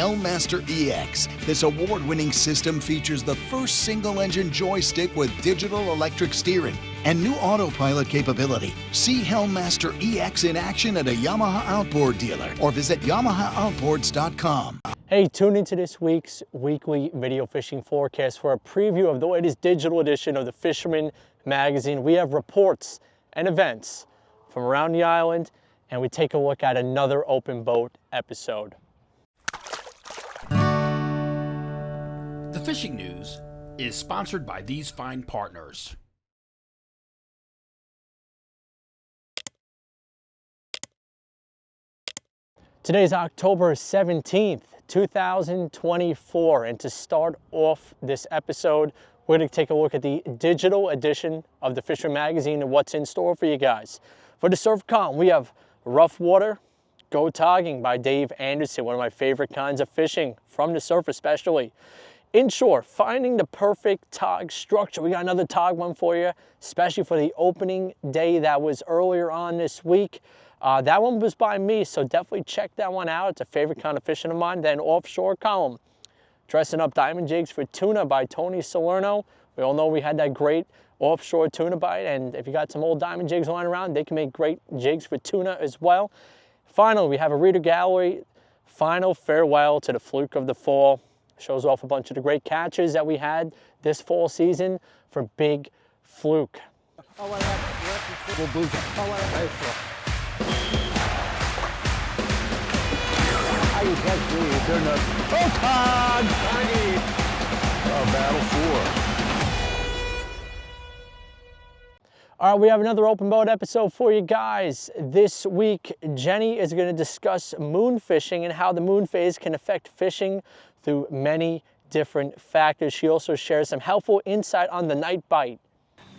Hellmaster EX. This award-winning system features the first single-engine joystick with digital electric steering and new autopilot capability. See Hellmaster EX in action at a Yamaha Outboard dealer or visit YamahaOutboards.com. Hey, tune into this week's weekly video fishing forecast for a preview of the latest digital edition of the Fisherman magazine. We have reports and events from around the island, and we take a look at another open boat episode. The fishing news is sponsored by these fine partners. Today is October 17th, 2024, and to start off this episode, we're going to take a look at the digital edition of the Fisherman magazine and what's in store for you guys. For the surf column, we have Rough Water, Go Togging by Dave Anderson, one of my favorite kinds of fishing, from the surf especially. Inshore, finding the perfect tog structure. We got another tog one for you, especially for the opening day that was earlier on this week. That one was by me, so definitely check that one out. It's a favorite kind of fishing of mine. Then offshore column, Dressing Up Diamond Jigs for Tuna by Tony Salerno. We all know we had that great offshore tuna bite, and if you got some old diamond jigs lying around, they can make great jigs for tuna as well. Finally, we have a reader gallery, final farewell to the fluke of the fall. Shows off a bunch of the great catches that we had this fall season for Big Fluke. All right, we have another open boat episode for you guys. This week, Jenni is going to discuss moon fishing and how the moon phase can affect fishing through many different factors. She also shares some helpful insight on the night bite.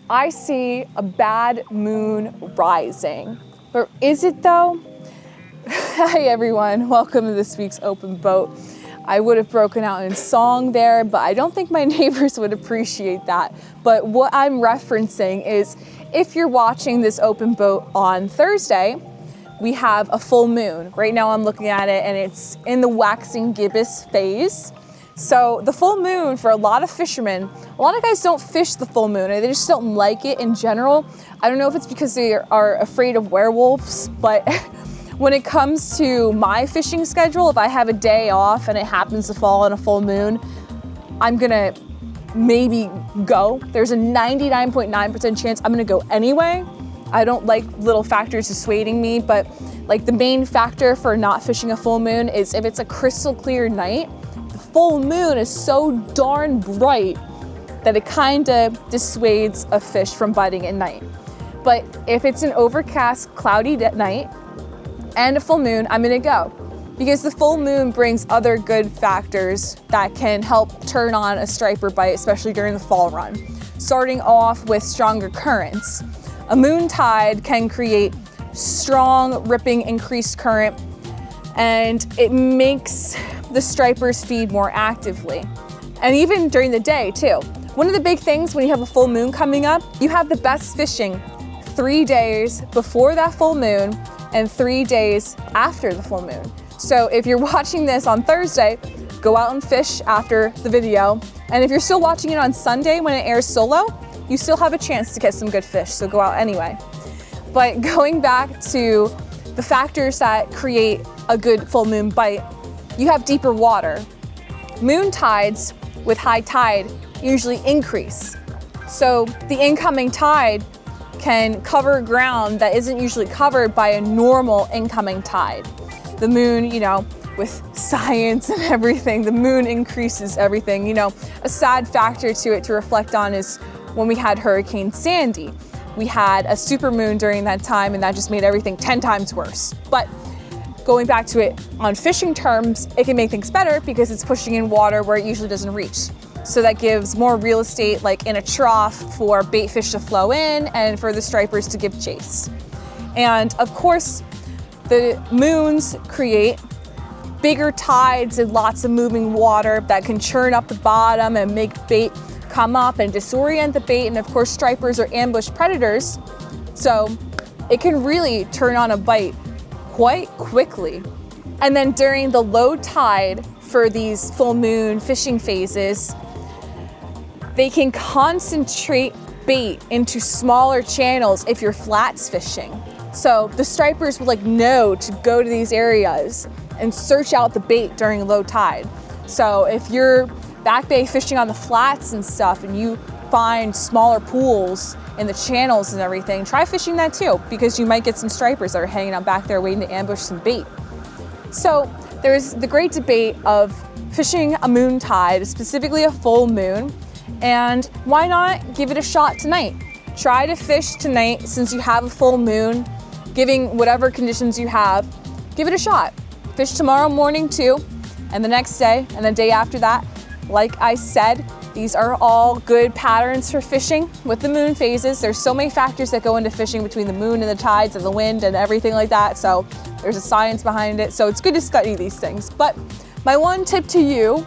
I see a bad moon rising, but is it though? Hi everyone, welcome to this week's open boat. I would have broken out in song there, but I don't think my neighbors would appreciate that. But what I'm referencing is, if you're watching this open boat on Thursday, we have a full moon. Right now I'm looking at it and it's in the waxing gibbous phase. So the full moon, for a lot of fishermen, a lot of guys don't fish the full moon, they just don't like it in general. I don't know if it's because they are afraid of werewolves, but when it comes to my fishing schedule, if I have a day off and it happens to fall on a full moon, I'm gonna maybe go. There's a 99.9% chance I'm gonna go anyway. I don't like little factors dissuading me, but like the main factor for not fishing a full moon is if it's a crystal clear night. The full moon is so darn bright that it kind of dissuades a fish from biting at night. But if it's an overcast, cloudy night and a full moon, I'm gonna go. Because the full moon brings other good factors that can help turn on a striper bite, especially during the fall run. Starting off with stronger currents. A moon tide can create strong, ripping, increased current, and it makes the stripers feed more actively. And even during the day too. One of the big things when you have a full moon coming up, you have the best fishing 3 days before that full moon and 3 days after the full moon. So if you're watching this on Thursday, go out and fish after the video. And if you're still watching it on Sunday when it airs solo, you still have a chance to get some good fish, so go out anyway. But going back to the factors that create a good full moon bite, you have deeper water. Moon tides with high tide usually increase. So the incoming tide can cover ground that isn't usually covered by a normal incoming tide. The moon, you know, with science and everything, the moon increases everything. You know, a sad factor to it to reflect on is when we had Hurricane Sandy. We had a supermoon during that time and that just made everything 10 times worse. But going back to it on fishing terms, it can make things better because it's pushing in water where it usually doesn't reach. So that gives more real estate, like in a trough, for bait fish to flow in and for the stripers to give chase. And of course, the moons create bigger tides and lots of moving water that can churn up the bottom and make bait come up and disorient the bait. And of course, stripers are ambush predators, so it can really turn on a bite quite quickly. And then during the low tide for these full moon fishing phases, they can concentrate bait into smaller channels if you're flats fishing. So the stripers will know to go to these areas and search out the bait during low tide. So if you're back bay fishing on the flats and stuff and you find smaller pools in the channels and everything, try fishing that too, because you might get some stripers that are hanging out back there waiting to ambush some bait. So there's the great debate of fishing a moon tide, specifically a full moon, and why not give it a shot tonight? Try to fish tonight since you have a full moon, giving whatever conditions you have, give it a shot. Fish tomorrow morning too, and the next day, and the day after that. Like I said, these are all good patterns for fishing with the moon phases. There's so many factors that go into fishing between the moon and the tides and the wind and everything like that. So there's a science behind it. So it's good to study these things. But my one tip to you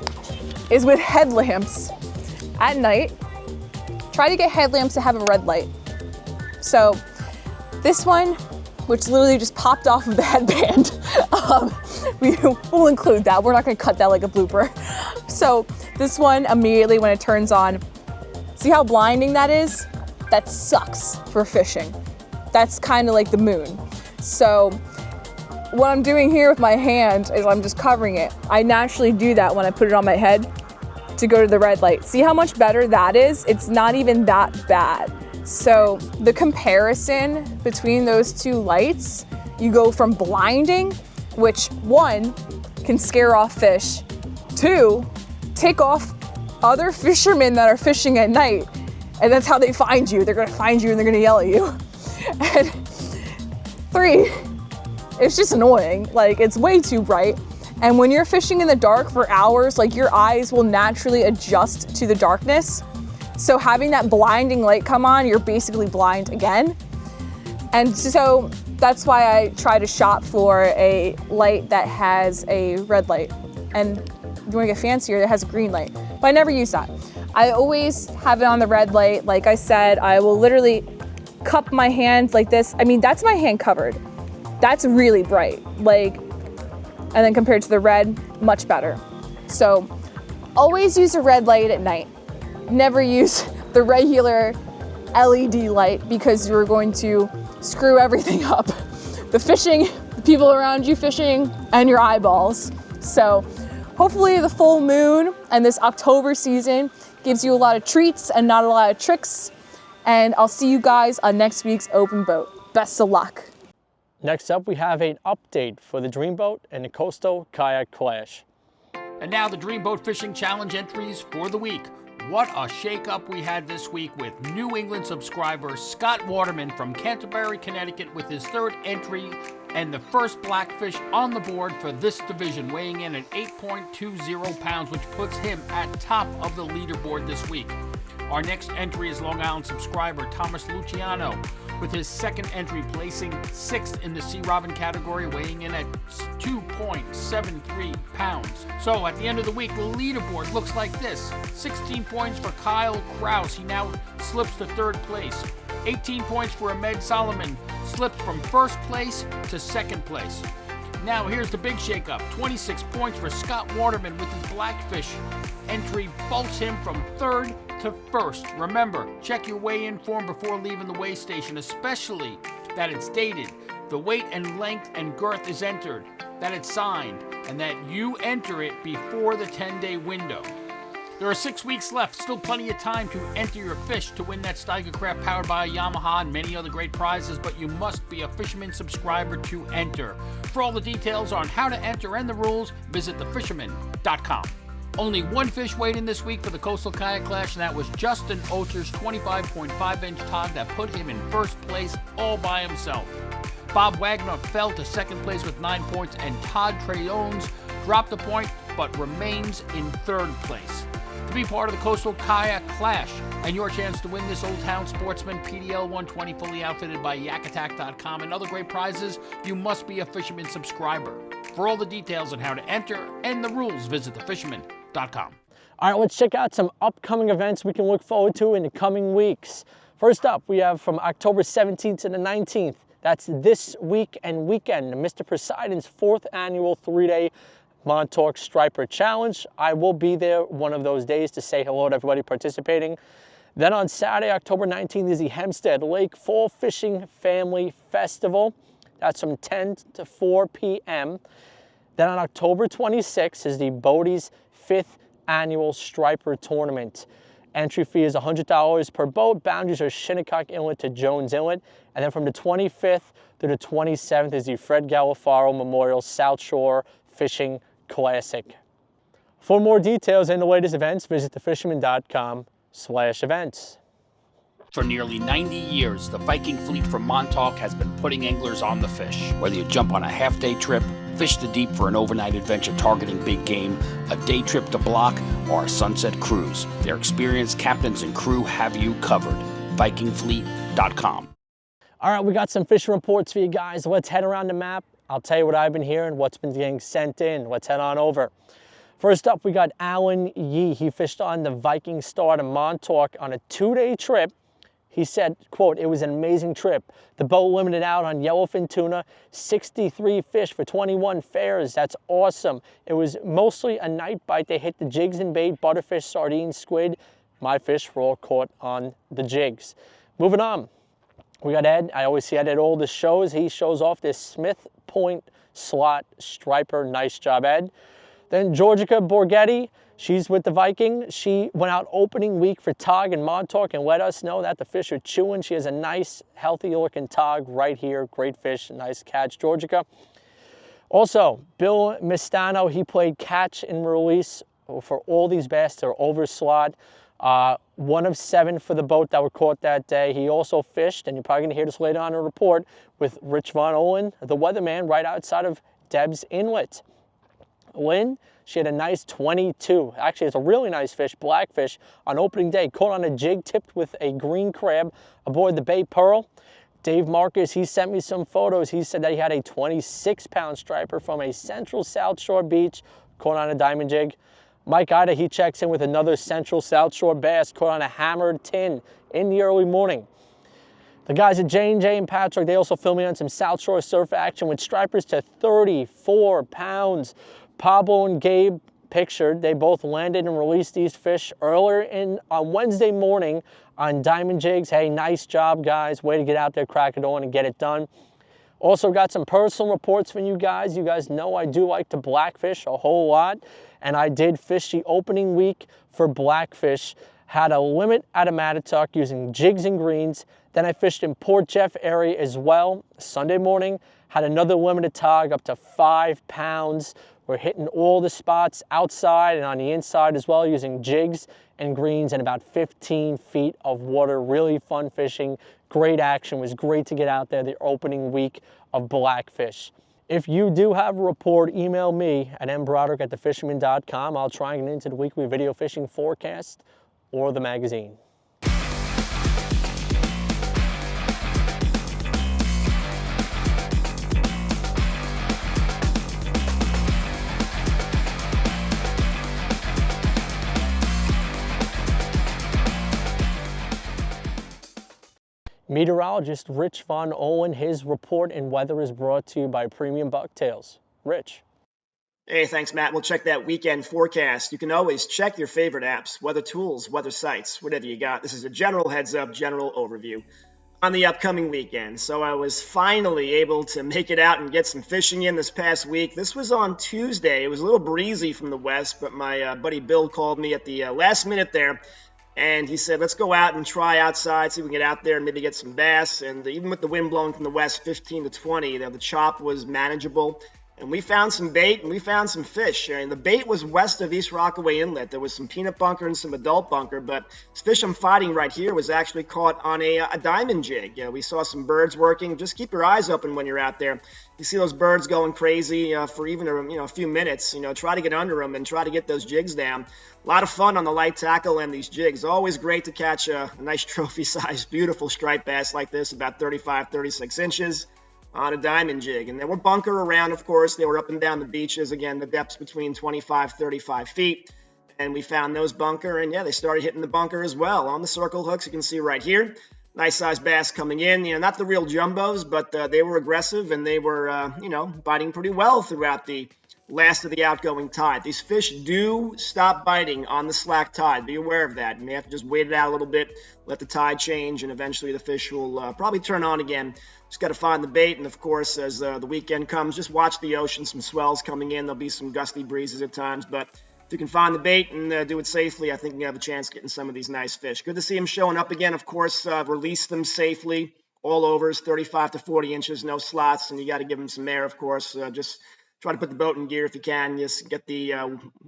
is with headlamps at night, try to get headlamps that have a red light. So this one, which literally just popped off of the headband, we'll include that. We're not gonna cut that like a blooper. So this one, immediately when it turns on, see how blinding that is? That sucks for fishing. That's kind of like the moon. So what I'm doing here with my hand is I'm just covering it. I naturally do that when I put it on my head to go to the red light. See how much better that is? It's not even that bad. So the comparison between those two lights, you go from blinding, which one, can scare off fish, two, tick off other fishermen that are fishing at night, and that's how they find you. They're gonna find you and they're gonna yell at you. And three, it's just annoying. It's way too bright. And when you're fishing in the dark for hours, your eyes will naturally adjust to the darkness. So having that blinding light come on, you're basically blind again. And so that's why I try to shop for a light that has a red light. And if you wanna get fancier, that has a green light. But I never use that. I always have it on the red light. Like I said, I will literally cup my hand like this. I mean, that's my hand covered. That's really bright. And then compared to the red, much better. So always use a red light at night. Never use the regular LED light because you're going to screw everything up. The fishing, the people around you fishing, and your eyeballs. So hopefully the full moon and this October season gives you a lot of treats and not a lot of tricks. And I'll see you guys on next week's Open Boat. Best of luck. Next up, we have an update for the Dreamboat and the Coastal Kayak Clash. And now the Dreamboat Fishing Challenge entries for the week. What a shake-up we had this week with New England subscriber Scott Waterman from Canterbury, Connecticut with his third entry and the first blackfish on the board for this division, weighing in at 8.20 pounds, which puts him at top of the leaderboard this week. Our next entry is Long Island subscriber Thomas Luciano with his second entry, placing 6th in the Sea Robin category, weighing in at 2.73 pounds. So at the end of the week, the leaderboard looks like this. 16 points for Kyle Kraus. He now slips to 3rd place. 18 points for Ahmed Solomon. Slips from 1st place to 2nd place. Now here's the big shakeup. 26 points for Scott Waterman with his blackfish entry, vaults him from 3rd to 1st. Remember, check your weigh-in form before leaving the weigh station, especially that it's dated, the weight and length and girth is entered, that it's signed, and that you enter it before the 10-day window. There are 6 weeks left, still plenty of time to enter your fish to win that Steiger craft powered by Yamaha and many other great prizes, but you must be a Fisherman subscriber to enter. For all the details on how to enter and the rules, visit thefisherman.com. Only one fish weighed in this week for the Coastal Kayak Clash, and that was Justin Ocher's 25.5-inch tog that put him in 1st place all by himself. Bob Wagner fell to 2nd place with 9 points, and Todd Treyones dropped a point but remains in 3rd place. To be part of the Coastal Kayak Clash and your chance to win this Old Town Sportsman PDL 120 fully outfitted by yakattack.com and other great prizes, you must be a Fisherman subscriber. For all the details on how to enter and the rules, visit thefisherman.com. All right, let's check out some upcoming events we can look forward to in the coming weeks. First up, we have from October 17th to the 19th. That's this week and weekend, Mr. Poseidon's 4th annual 3-day Montauk Striper Challenge. I will be there one of those days to say hello to everybody participating. Then on Saturday, October 19th, is the Hempstead Lake Fall Fishing Family Festival. That's from 10 to 4 p.m. Then on October 26th is the Bodie's 5th Annual Striper Tournament. Entry fee is $100 per boat. Boundaries are Shinnecock Inlet to Jones Inlet. And then from the 25th to the 27th is the Fred Galafaro Memorial South Shore Fishing Classic. For more details and the latest events, visit thefisherman.com/events. For nearly 90 years, the Viking fleet from Montauk has been putting anglers on the fish. Whether you jump on a half-day trip, fish the deep for an overnight adventure targeting big game, a day trip to Block, or a sunset cruise, their experienced captains and crew have you covered. VikingFleet.com. All right, we got some fishing reports for you guys. Let's head around the map. I'll tell you what I've been hearing, what's been getting sent in. Let's head on over. First up, we got Alan Yee. He fished on the Viking Star to Montauk on a 2-day trip. He said, quote, "It was an amazing trip. The boat limited out on yellowfin tuna, 63 fish for 21 fares. That's awesome. It was mostly a night bite. They hit the jigs and bait, butterfish, sardines, squid. My fish were all caught on the jigs." Moving on, we got Ed. I always see Ed at all the shows. He shows off this Smith Point slot striper. Nice job, Ed. Then Georgica Borghetti. She's with the Viking. She went out opening week for tog in Montauk and let us know that the fish are chewing. She has a nice, healthy looking tog right here. Great fish, nice catch, Georgica. Also, Bill Mistano, he played catch and release for all these bass. They're over slot. 1 of 7 for the boat that were caught that day. He also fished, and you're probably gonna hear this later on in a report, with Rich Von Ohlen, the weatherman, right outside of Deb's Inlet. Lynn, she had a nice 22. Actually, it's a really nice fish, blackfish, on opening day. Caught on a jig tipped with a green crab aboard the Bay Pearl. Dave Marcus, he sent me some photos. He said that he had a 26-pound striper from a Central South Shore beach, caught on a diamond jig. Mike Ida, he checks in with another Central South Shore bass, caught on a hammered tin in the early morning. The guys at J&J and Patrick, they also filmed me on some South Shore surf action with stripers to 34 pounds. Pablo and Gabe pictured. They both landed and released these fish earlier on Wednesday morning on diamond jigs. Hey, nice job, guys. Way to get out there, crack it on, and get it done. Also got some personal reports from you guys. You guys know I do like to blackfish a whole lot, and I did fish the opening week for blackfish. Had a limit at a Montauk using jigs and greens. Then I fished in Port Jeff area as well. Sunday morning, had another limited tog up to 5 pounds. We're hitting all the spots outside and on the inside as well using jigs and greens and about 15 feet of water. Really fun fishing, great action. It was great to get out there the opening week of blackfish. If you do have a report, email me at mbroderick@thefisherman.com. I'll try and get into the weekly video fishing forecast or the magazine. Meteorologist Rich Von Ohlen, his report and weather is brought to you by Premium Bucktails. Rich. Hey, thanks, Matt. We'll check that weekend forecast. You can always check your favorite apps, weather tools, weather sites, whatever you got. This is a general heads up, general overview on the upcoming weekend. So I was finally able to make it out and get some fishing in this past week. This was on Tuesday. It was a little breezy from the west, but my buddy Bill called me at the last minute there. And he said, let's go out and try outside, see if we can get out there and maybe get some bass. And even with the wind blowing from the west, 15 to 20, the chop was manageable. And we found some bait and we found some fish. And the bait was west of East Rockaway Inlet. There was some peanut bunker and some adult bunker. But this fish I'm fighting right here was actually caught on a diamond jig. We saw some birds working. Just keep your eyes open when you're out there. You see those birds going crazy for even a few minutes. Try to get under them and try to get those jigs down. A lot of fun on the light tackle and these jigs. Always great to catch a nice trophy-sized, beautiful striped bass like this, about 35, 36 inches on a diamond jig. And there were bunker around, of course. They were up and down the beaches. Again, the depths between 25, 35 feet. And we found those bunker, and yeah, they started hitting the bunker as well. On the circle hooks, you can see right here. Nice sized bass coming in. Not the real jumbos, but they were aggressive, and they were, biting pretty well throughout the last of the outgoing tide. These fish do stop biting on the slack tide. Be aware of that. You may have to just wait it out a little bit, let the tide change, and eventually the fish will probably turn on again. Just got to find the bait, and of course, as the weekend comes, just watch the ocean. Some swells coming in. There'll be some gusty breezes at times, but if you can find the bait and do it safely, I think you have a chance getting some of these nice fish. Good to see them showing up again. Of course, release them safely. All overs, 35 to 40 inches, no slots, and you got to give them some air, of course. Just try to put the boat in gear if you can. Just get the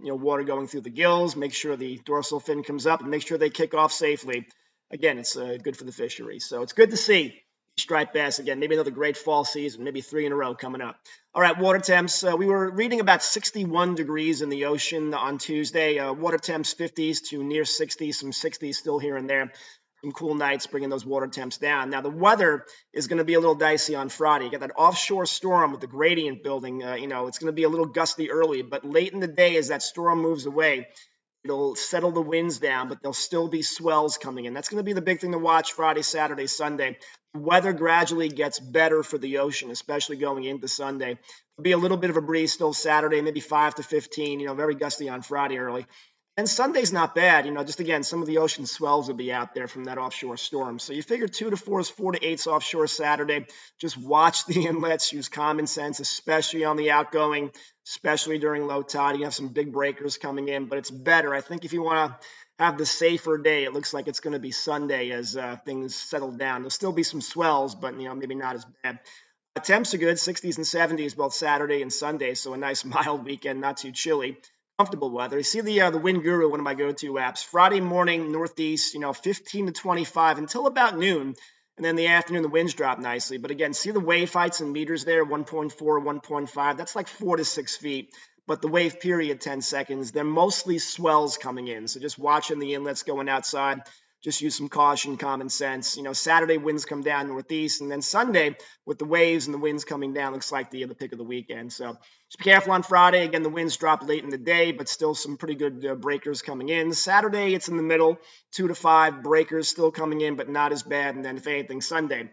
water going through the gills. Make sure the dorsal fin comes up, and make sure they kick off safely. Again, it's good for the fishery. So it's good to see striped bass again. Maybe another great fall season. Maybe 3 in a row coming up. All right, water temps. We were reading about 61 degrees in the ocean on Tuesday. Water temps 50s to near 60s, some 60s still here and there. Some cool nights bringing those water temps down. Now, the weather is going to be a little dicey on Friday. You got that offshore storm with the gradient building. It's going to be a little gusty early, but late in the day as that storm moves away, it'll settle the winds down, but there'll still be swells coming in. That's going to be the big thing to watch Friday, Saturday, Sunday. The weather gradually gets better for the ocean, especially going into Sunday. There'll be a little bit of a breeze still Saturday, maybe 5 to 15, very gusty on Friday early. And Sunday's not bad. Just again, some of the ocean swells will be out there from that offshore storm. So you figure 2 to 4s, 4 to 8s offshore Saturday. Just watch the inlets, use common sense, especially on the outgoing, especially during low tide. You have some big breakers coming in, but it's better. I think if you want to have the safer day, it looks like it's going to be Sunday as things settle down. There'll still be some swells, but maybe not as bad. Temps are good, 60s and 70s both Saturday and Sunday. So a nice mild weekend, not too chilly. Comfortable weather. You see the Wind Guru, one of my go-to apps. Friday morning, northeast, 15 to 25 until about noon. And then in the afternoon, the winds drop nicely. But again, see the wave heights in meters there, 1.4, 1.5. That's like 4 to 6 feet. But the wave period, 10 seconds. They're mostly swells coming in. So just watching the inlets going outside. Just use some caution, common sense. Saturday winds come down northeast, and then Sunday with the waves and the winds coming down looks like the pick of the weekend. So just be careful on Friday. Again, the winds drop late in the day, but still some pretty good breakers coming in. Saturday, it's in the middle, 2 to 5 breakers still coming in, but not as bad. And then if anything, Sunday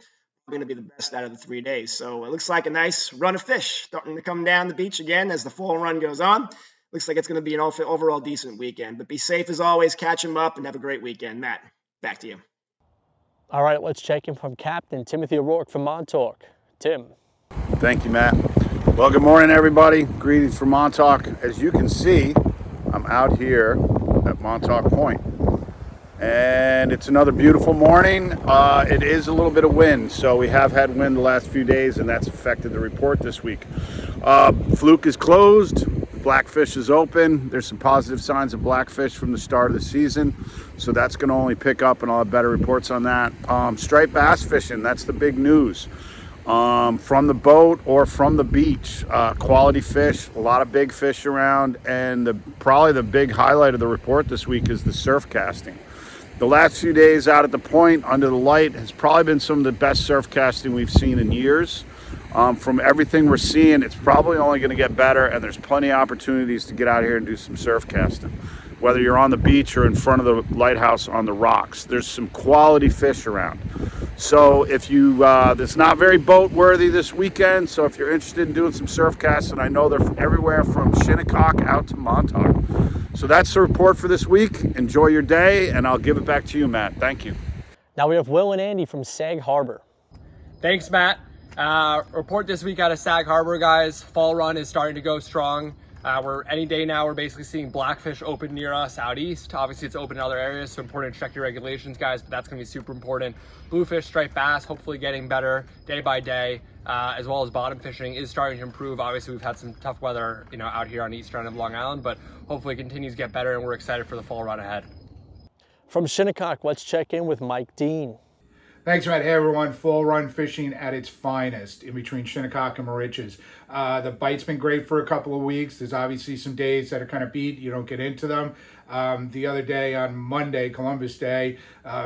going to be the best out of the 3 days. So it looks like a nice run of fish starting to come down the beach again as the fall run goes on. Looks like it's going to be an overall decent weekend. But be safe as always, catch them up, and have a great weekend. Matt, back to you. All right, let's check in from Captain Timothy O'Rourke from Montauk. Tim. Thank you, Matt. Well, good morning, everybody. Greetings from Montauk. As you can see, I'm out here at Montauk Point. And it's another beautiful morning. It is a little bit of wind, so we have had wind the last few days, and that's affected the report this week. Fluke is closed. Blackfish is open. There's some positive signs of blackfish from the start of the season, so that's going to only pick up, and I'll have better reports on that. Striped bass fishing, that's the big news. From the boat or from the beach, quality fish, a lot of big fish around, and probably the big highlight of the report this week is the surf casting. The last few days out at the point under the light has probably been some of the best surf casting we've seen in years. From everything we're seeing, it's probably only going to get better, and there's plenty of opportunities to get out here and do some surf casting. Whether you're on the beach or in front of the lighthouse on the rocks, there's some quality fish around. So if you, it's not very boat worthy this weekend, so if you're interested in doing some surf casting, I know they're everywhere from Shinnecock out to Montauk. So that's the report for this week. Enjoy your day, and I'll give it back to you, Matt. Thank you. Now we have Will and Andy from Sag Harbor. Thanks, Matt. Report this week out of Sag Harbor, guys. Fall run is starting to go strong. Any day now, we're basically seeing blackfish open near us out east. Obviously, it's open in other areas, so important to check your regulations, guys, but that's going to be super important. Bluefish, striped bass, hopefully getting better day by day, as well as bottom fishing is starting to improve. Obviously, we've had some tough weather, out here on the eastern end of Long Island, but hopefully it continues to get better, and we're excited for the fall run ahead. From Shinnecock, let's check in with Mike Dean. Thanks, Matt. Hey, everyone. Fall run fishing at its finest in between Shinnecock and Moriches. The bite's been great for a couple of weeks. There's obviously some days that are kind of beat. You don't get into them. The other day on Monday, Columbus Day,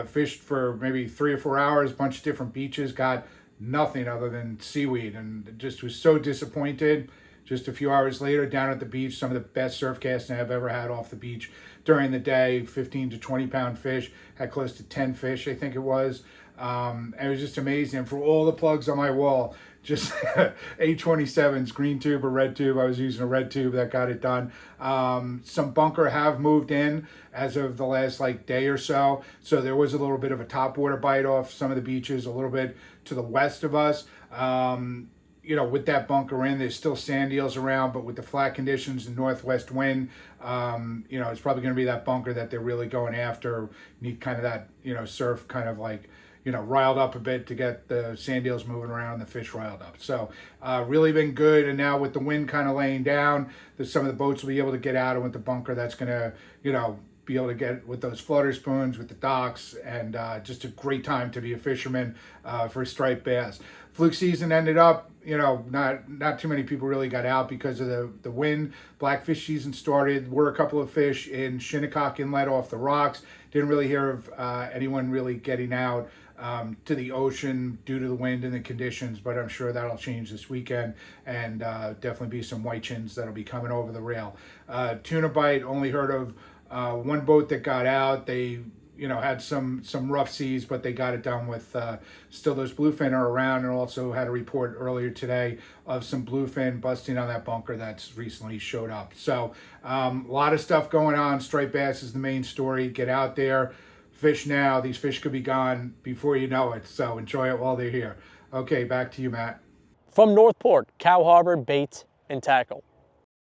fished for maybe 3 or 4 hours, bunch of different beaches, got nothing other than seaweed, and just was so disappointed. Just a few hours later, down at the beach, some of the best surf casting I've ever had off the beach during the day. 15 to 20 pound fish, had close to 10 fish, I think it was. And it was just amazing. And for all the plugs on my wall just 827s, green tube or red tube. I was using a red tube that got it done. Some bunker have moved in as of the last like day or so. So there was a little bit of a topwater bite off some of the beaches, a little bit to the west of us. You know, with that bunker in, there's still sand eels around, but with the flat conditions and northwest wind, you know, it's probably going to be that bunker that they're really going after. Need kind of that, you know, surf kind of like, you know, riled up a bit to get the sand eels moving around and the fish riled up. So really been good. And now with the wind kind of laying down, some of the boats will be able to get out, and with the bunker, that's going to, you know, be able to get with those flutter spoons, with the docks, and just a great time to be a fisherman for striped bass. Fluke season ended up, you know, not too many people really got out because of the wind. Blackfish season started. Were a couple of fish in Shinnecock Inlet off the rocks. Didn't really hear of anyone really getting out to the ocean due to the wind and the conditions, but I'm sure that'll change this weekend, and definitely be some white chins that'll be coming over the rail. Tuna bite, only heard of one boat that got out. They, you know, had some rough seas, but they got it done with still those bluefin are around, and also had a report earlier today of some bluefin busting on that bunker that's recently showed up. So a lot of stuff going on. Striped bass is the main story. Get out there, fish now. These fish could be gone before you know it, so enjoy it while they're here. Okay, back to you, Matt. From Northport, Cow Harbor Bait and Tackle.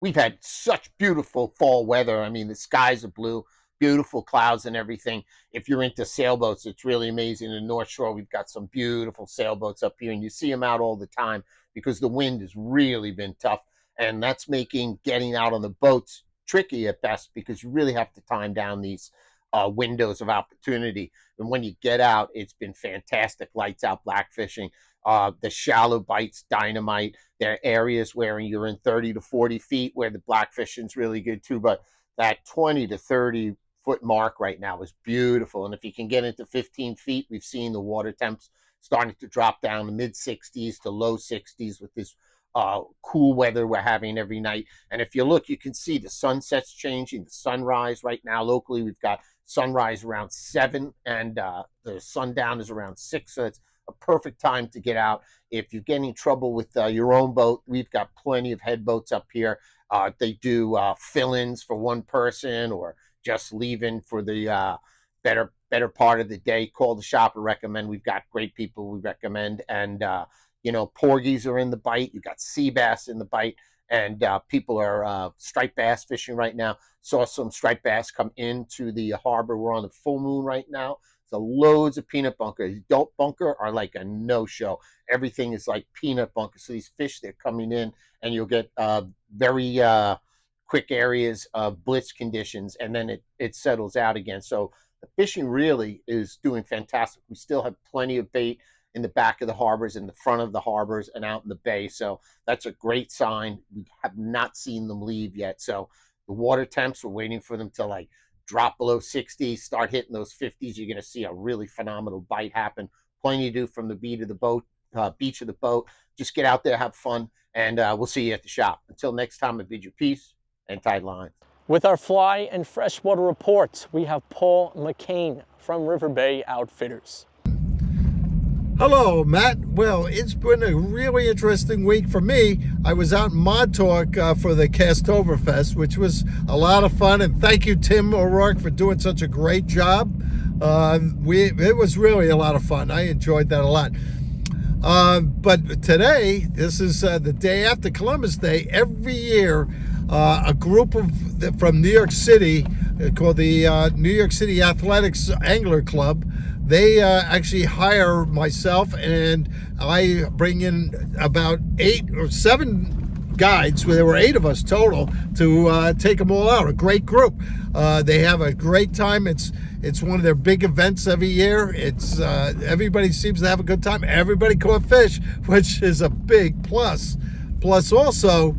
We've had such beautiful fall weather. I mean, the skies are blue, beautiful clouds and everything. If you're into sailboats, it's really amazing. In the North Shore, we've got some beautiful sailboats up here, and you see them out all the time because the wind has really been tough, and that's making getting out on the boats tricky at best, because you really have to time down these windows of opportunity. And when you get out, it's been fantastic. Lights out black fishing. The shallow bites, dynamite. There are areas where you're in 30 to 40 feet where the black fishing's really good too, but that 20 to 30 foot mark right now is beautiful. And if you can get into 15 feet, we've seen the water temps starting to drop down to mid 60s to low 60s with this cool weather we're having every night. And if you look, you can see the sunset's changing, the sunrise right now. Locally, we've got sunrise around 7, and the sundown is around 6. So it's a perfect time to get out. If you're getting trouble with your own boat, we've got plenty of head boats up here. They do fill-ins for one person, or just leaving for the better part of the day. Call the shop or recommend. We've got great people we recommend. And you know, porgies are in the bite. You've got sea bass in the bite, and people are striped bass fishing right now. Saw some striped bass come into the harbor. We're on the full moon right now. So loads of peanut bunkers. Don't bunker are like a no-show. Everything is like peanut bunker. So these fish, they're coming in, and you'll get very quick areas of blitz conditions, and then it settles out again. So the fishing really is doing fantastic. We still have plenty of bait in the back of the harbors, in the front of the harbors, and out in the bay. So that's a great sign. We have not seen them leave yet. So the water temps, we're waiting for them to like drop below 60, start hitting those 50s. You're going to see a really phenomenal bite happen. Plenty to do from the beach of the boat. Just get out there, have fun, and we'll see you at the shop. Until next time, I bid you peace and tight lines. With our fly and freshwater reports, we have Paul McCain from River Bay Outfitters. Hello, Matt. Well, it's been a really interesting week for me. I was out in Montauk for the Castoverfest, which was a lot of fun. And thank you, Tim O'Rourke, for doing such a great job. It was really a lot of fun. I enjoyed that a lot. But today, this is the day after Columbus Day. Every year, a group from New York City called the New York City Athletics Angler Club, they actually hire myself, and I bring in about 8 or 7 guides. There were 8 of us total to take them all out. A great group. They have a great time. It's one of their big events every year. It's everybody seems to have a good time. Everybody caught fish, which is a big plus. Plus also,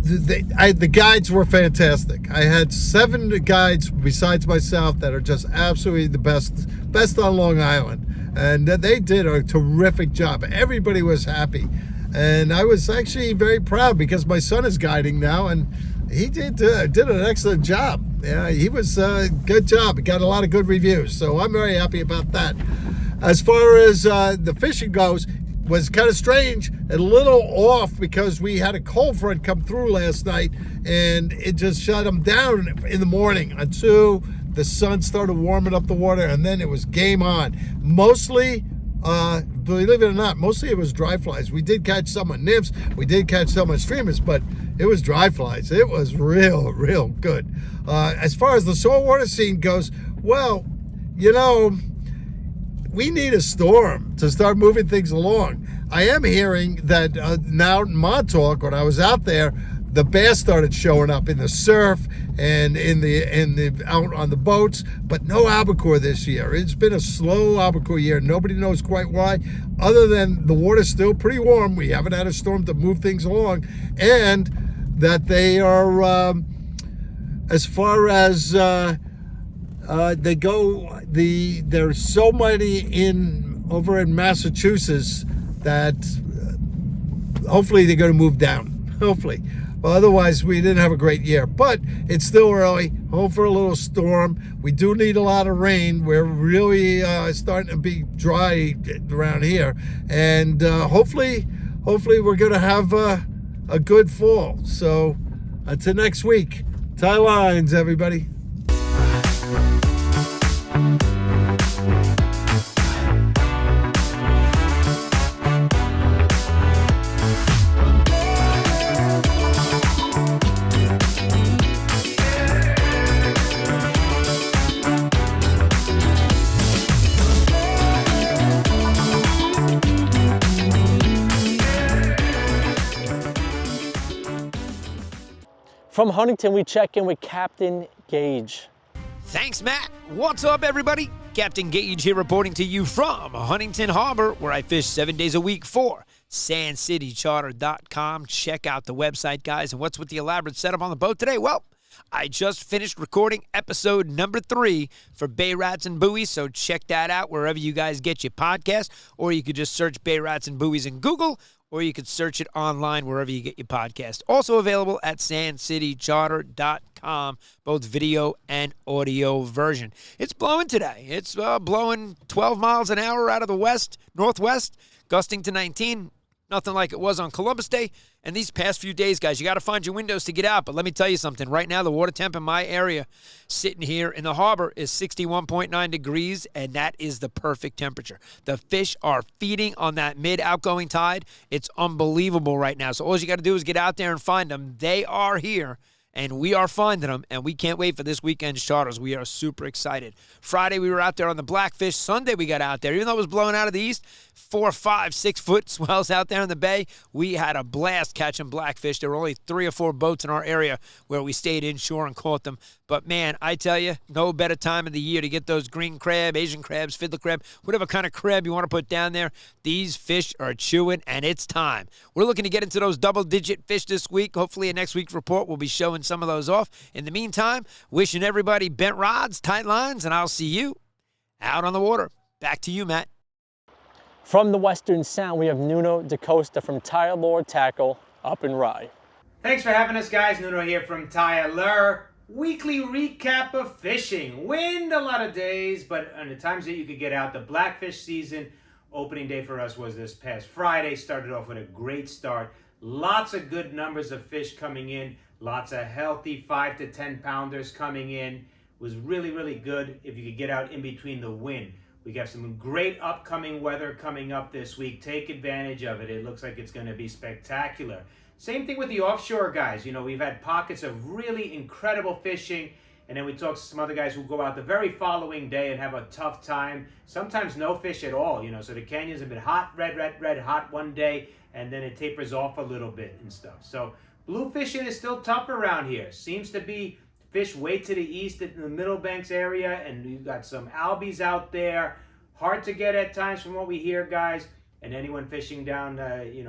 the guides were fantastic. I had 7 guides besides myself that are just absolutely the best on Long Island, and they did a terrific job. Everybody was happy, and I was actually very proud because my son is guiding now, and he did an excellent job. Yeah, he was good job. He got a lot of good reviews, so I'm very happy about that. As far as the fishing goes, was kind of strange, a little off because we had a cold front come through last night and it just shut them down in the morning until the sun started warming up the water, and then it was game on. Mostly, believe it or not, mostly it was dry flies. We did catch some on nymphs, we did catch some on streamers, but it was dry flies. It was real good. As far as the saltwater scene goes, well, you know, we need a storm to start moving things along. I am hearing that now in Montauk, when I was out there, the bass started showing up in the surf and in the out on the boats, but no albacore this year. It's been a slow albacore year. Nobody knows quite why, other than the water's still pretty warm. We haven't had a storm to move things along, and that they are as far as they go, there's so many over in Massachusetts that hopefully they're going to move down. Hopefully. Well, otherwise, we didn't have a great year. But it's still early. Hope for a little storm. We do need a lot of rain. We're really starting to be dry around here. And hopefully we're going to have a good fall. So until next week, tie lines, everybody. From Huntington, we check in with Captain Gaige. Thanks, Matt. What's up, everybody? Captain Gaige here reporting to you from Huntington Harbor, where I fish 7 days a week for sandcitycharter.com. Check out the website, guys. And what's with the elaborate setup on the boat today? Well, I just finished recording episode number 3 for Bay Rats and Buoys, so check that out wherever you guys get your podcast, or you could just search Bay Rats and Buoys in Google, or you could search it online wherever you get your podcast. Also available at sandcitycharter.com, both video and audio version. It's blowing today. It's blowing 12 miles an hour out of the northwest, gusting to 19. Nothing like it was on Columbus Day. And these past few days, guys, you got to find your windows to get out. But let me tell you something. Right now, the water temp in my area, sitting here in the harbor, is 61.9 degrees, and that is the perfect temperature. The fish are feeding on that mid-outgoing tide. It's unbelievable right now. So all you got to do is get out there and find them. They are here, and we are finding them, and we can't wait for this weekend's charters. We are super excited. Friday, we were out there on the Blackfish. Sunday, we got out there. Even though it was blowing out of the east, 4, 5, 6 foot swells out there in the bay. We had a blast catching blackfish. There were only 3 or 4 boats in our area where we stayed inshore and caught them. But, man, I tell you, no better time of the year to get those green crab, Asian crabs, fiddler crab, whatever kind of crab you want to put down there. These fish are chewing, and it's time. We're looking to get into those double-digit fish this week. Hopefully, in next week's report, we'll be showing some of those off. In the meantime, wishing everybody bent rods, tight lines, and I'll see you out on the water. Back to you, Matt. From the Western Sound, we have Nuno Decosta from Tyalurs Tackle up in Rye. Thanks for having us, guys. Nuno here from Tyalurs. Weekly recap of fishing. Wind a lot of days, but on the times that you could get out, the blackfish season opening day for us was this past Friday. Started off with a great start. Lots of good numbers of fish coming in. Lots of healthy 5 to 10 pounders coming in. Was really, really good if you could get out in between the wind. We got some great upcoming weather coming up this week. Take advantage of it. It looks like it's going to be spectacular. Same thing with the offshore guys. You know, we've had pockets of really incredible fishing, and then we talk to some other guys who go out the very following day and have a tough time. Sometimes no fish at all, you know. So the canyons have been hot, red hot one day, and then it tapers off a little bit and stuff. So blue fishing is still tough around here. Seems to be fish way to the east in the Middle Banks area, and you've got some albies out there. Hard to get at times from what we hear, guys. And anyone fishing down,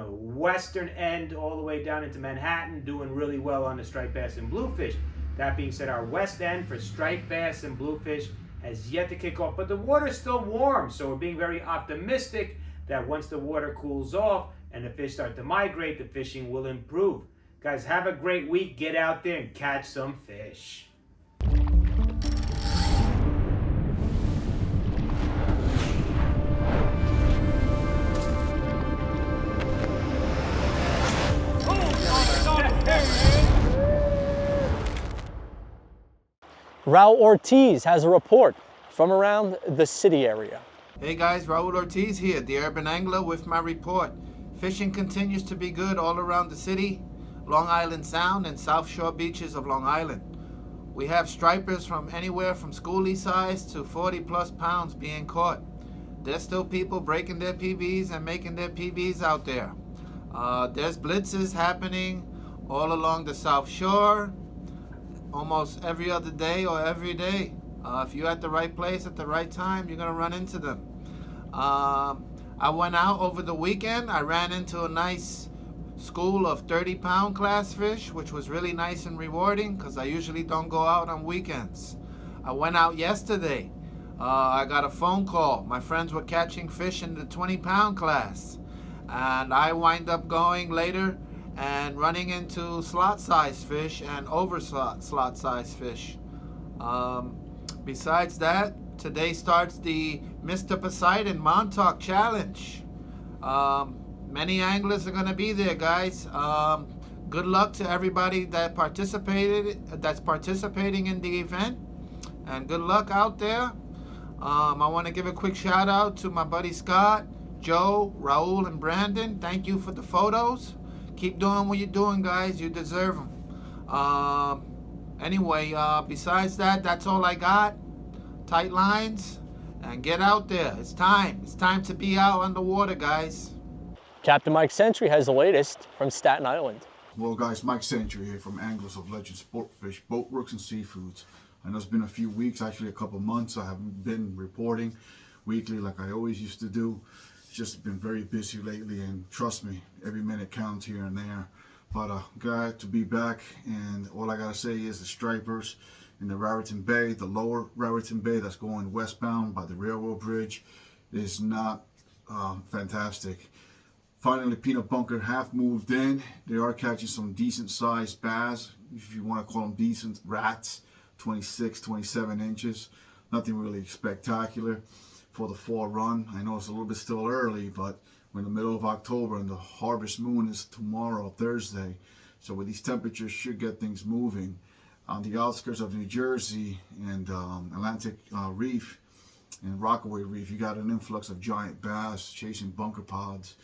western end all the way down into Manhattan, doing really well on the striped bass and bluefish. That being said, our west end for striped bass and bluefish has yet to kick off, but the water's still warm, so we're being very optimistic that once the water cools off and the fish start to migrate, the fishing will improve. Guys, have a great week. Get out there and catch some fish. Raul Ortiz has a report from around the city area. Hey guys, Raul Ortiz here, the Urban Angler, with my report. Fishing continues to be good all around the city, Long Island Sound and South Shore beaches of Long Island. We have stripers from anywhere from schoolie size to 40 plus pounds being caught. There's still people breaking their PBs and making their PBs out there. There's blitzes happening all along the South Shore, almost every other day or every day. If you're at the right place at the right time, you're gonna run into them. I went out over the weekend. I ran into a nice school of 30-pound class fish, which was really nice and rewarding because I usually don't go out on weekends. I went out yesterday. I got a phone call. My friends were catching fish in the 20-pound class, and I wind up going later and running into slot-sized fish and over slot-sized fish. Besides that, today starts the Mr. Poseidon Montauk Challenge. Many anglers are going to be there, guys. Good luck to everybody that's participating in the event, and good luck out there. I want to give a quick shout out to my buddy Scott, Joe, Raul, and Brandon. Thank you for the photos. Keep doing what you're doing, guys. You deserve them. Anyway, besides that, that's all I got. Tight lines and get out there. It's time. It's time to be out on the water, guys. Captain Mike Sentry has the latest from Staten Island. Well, guys, Mike Sentry here from Anglers of Legend Sportfish, Boat Works, and Seafoods. I know it's been a few weeks, actually a couple months. I haven't been reporting weekly like I always used to do. It's just been very busy lately, and trust me, every minute counts here and there. But glad to be back, and all I gotta say is the stripers in the Raritan Bay, the lower Raritan Bay that's going westbound by the railroad bridge, is not fantastic. Finally, Peanut Bunker half moved in. They are catching some decent sized bass, if you want to call them decent, rats, 26, 27 inches. Nothing really spectacular for the fall run. I know it's a little bit still early, but we're in the middle of October and the harvest moon is tomorrow, Thursday. So with these temperatures, should get things moving. On the outskirts of New Jersey and Atlantic Reef and Rockaway Reef, you got an influx of giant bass chasing bunker pods.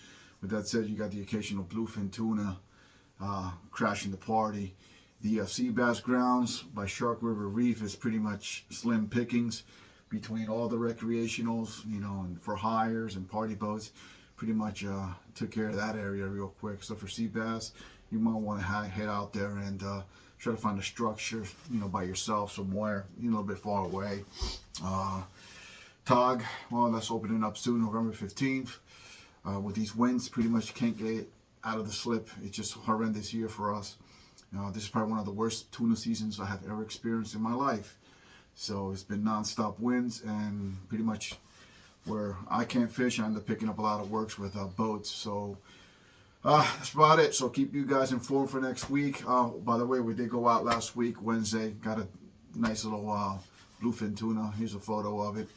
With that said, you got the occasional bluefin tuna crashing the party. The sea bass grounds by Shark River Reef is pretty much slim pickings between all the recreationals, you know, and for hires and party boats. Pretty much took care of that area real quick. So for sea bass, you might want to head out there and try to find a structure, you know, by yourself somewhere, a little bit far away. Tog, well, that's opening up soon, November 15th. With these winds, pretty much can't get out of the slip. It's just a horrendous year for us. This is probably one of the worst tuna seasons I have ever experienced in my life. So it's been non-stop winds, and pretty much where I can't fish, I end up picking up a lot of works with boats. So that's about it. So keep you guys informed for next week. By the way, we did go out last week, Wednesday. Got a nice little bluefin tuna. Here's a photo of it.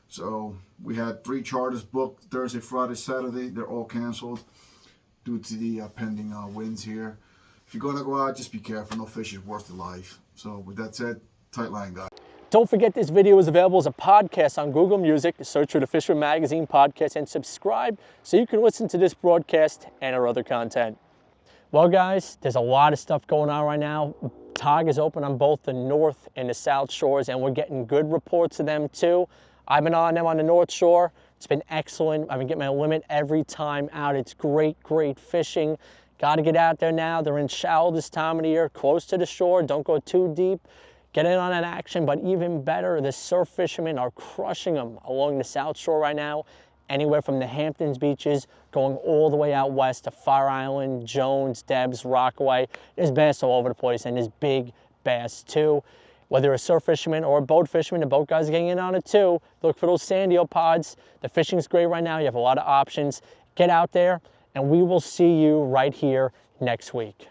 So we had 3 charters booked Thursday, Friday, Saturday. They're all canceled due to the pending winds here. If you're going to go out, just be careful. No fish is worth the life. So with that said, tight line, guys. Don't forget this video is available as a podcast on Google Music. Search for the Fisherman Magazine podcast and subscribe so you can listen to this broadcast and our other content. Well, guys, there's a lot of stuff going on right now. Tog is open on both the north and the south shores, and we're getting good reports of them too. I've been on them on the North Shore. It's been excellent. I've been getting my limit every time out. It's great, great fishing. Got to get out there now. They're in shallow this time of the year, close to the shore. Don't go too deep. Get in on that action, but even better, the surf fishermen are crushing them along the South Shore right now. Anywhere from the Hamptons beaches, going all the way out west to Fire Island, Jones, Debs, Rockaway. There's bass all over the place, and there's big bass too. Whether you're a surf fisherman or a boat fisherman, the boat guys are getting in on it too. Look for those sandio pods. The fishing's great right now. You have a lot of options. Get out there, and we will see you right here next week.